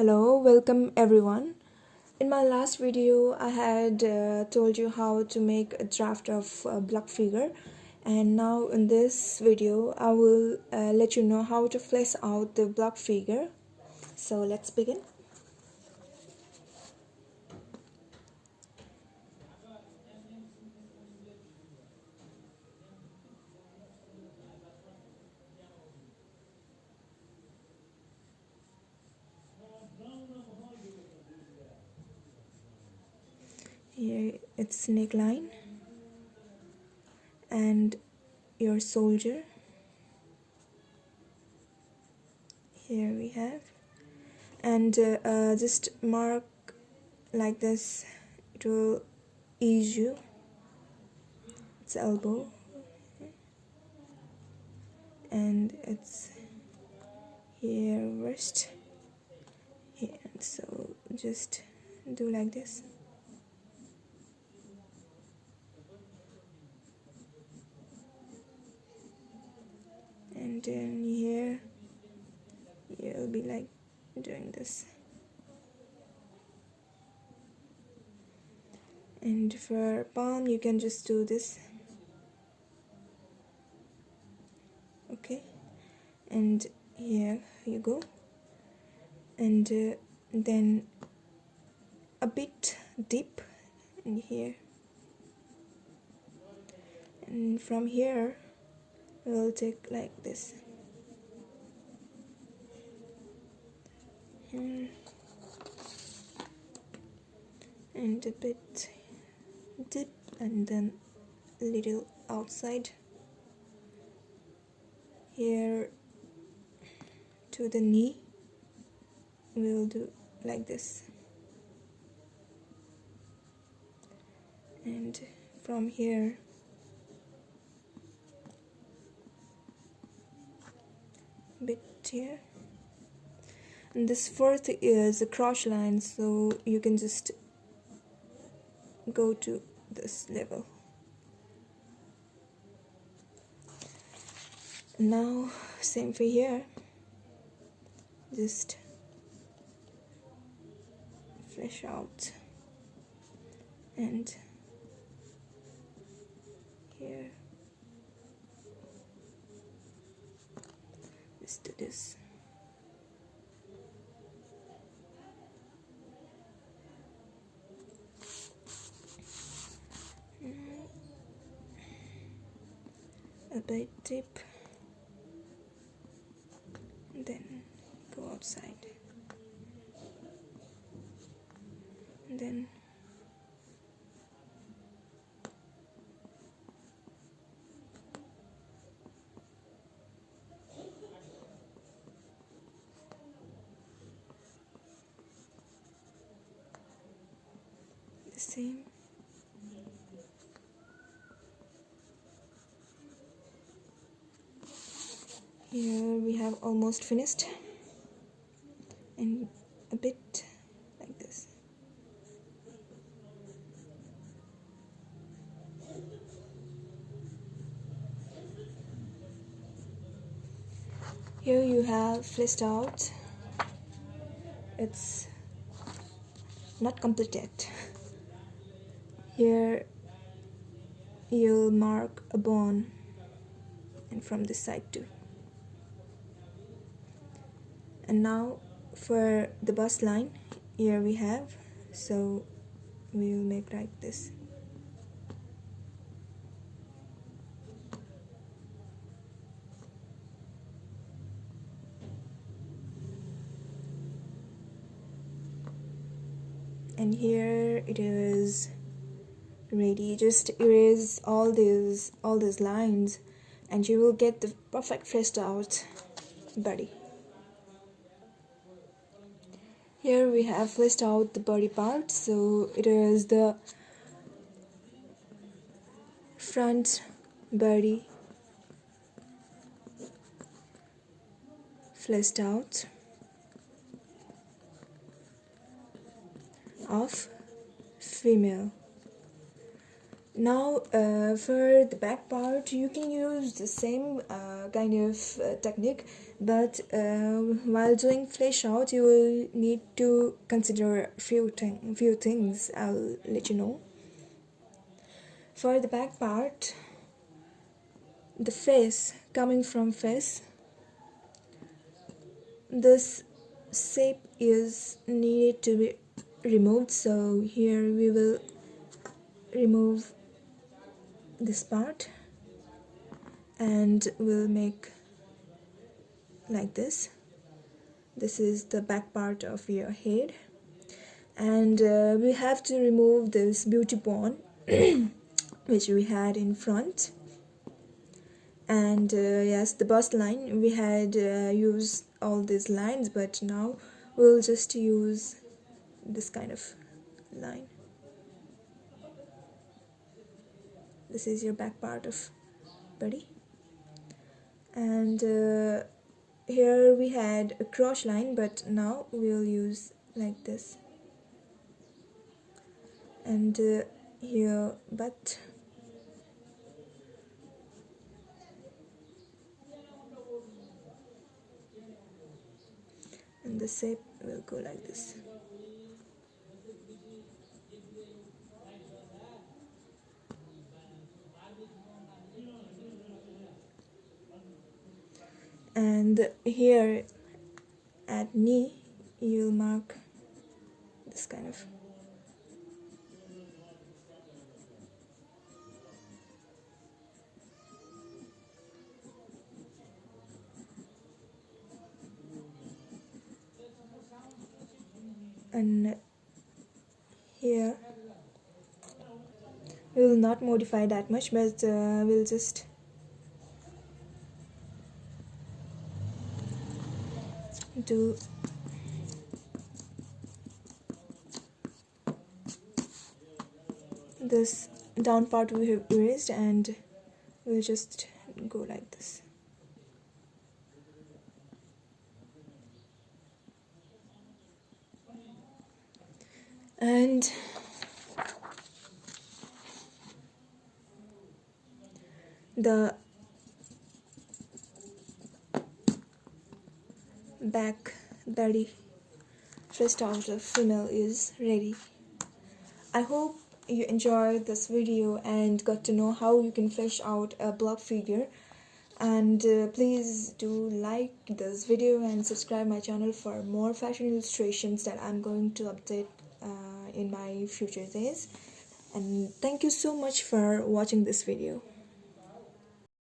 Hello, welcome everyone. In my last video, I had told you how to make a draft of a block figure, and now in this video, I will let you know how to flesh out the block figure. So let's begin. Here it's neckline and your soldier. Here we have, and just mark like this. It will ease you. It's elbow, and it's here wrist. Here, so just do like this. And then here you'll be like doing this. And for palm you can just do this. Okay, and here you go. And then a bit deep in here, and from here we'll take like this. And a bit deep, and then a little outside here to the knee. We'll do like this, and from here a bit here. And this fourth is a crotch line, so you can just go to this level. Now same for here, just flesh out, and here just do this. A bit deep, and then go outside, and then the same. Here we have almost finished, and a bit like this. Here you have fleshed out. It's not completed. Here you'll mark a bone, and from this side too. And now for the bust line, here we have, so we will make like this. And here it is ready. Just erase all these lines, and you will get the perfect fleshed out body. Here we have fleshed out the body part, so it is the front body fleshed out of female. Now for the back part you can use the same kind of technique, but while doing flesh out you will need to consider few things. I'll let you know. For the back part, the face, coming from face, this shape is needed to be removed, so here we will remove this part and we'll make like this. This is the back part of your head, and we have to remove this beauty bone which we had in front. And yes, the bust line, we had used all these lines, but now we'll just use this kind of line. This is your back part of body, and here we had a cross line, but now we'll use like this. And here butt, and the shape will go like this. And here at knee you'll mark this kind of. And here we will not modify that much, but we'll just do this down part we have erased, and we'll just go like this. And the back body dressed out of female is ready. I hope you enjoyed this video and got to know how you can flesh out a block figure. And please do like this video and subscribe my channel for more fashion illustrations that I'm going to update in my future days. And thank you so much for watching this video.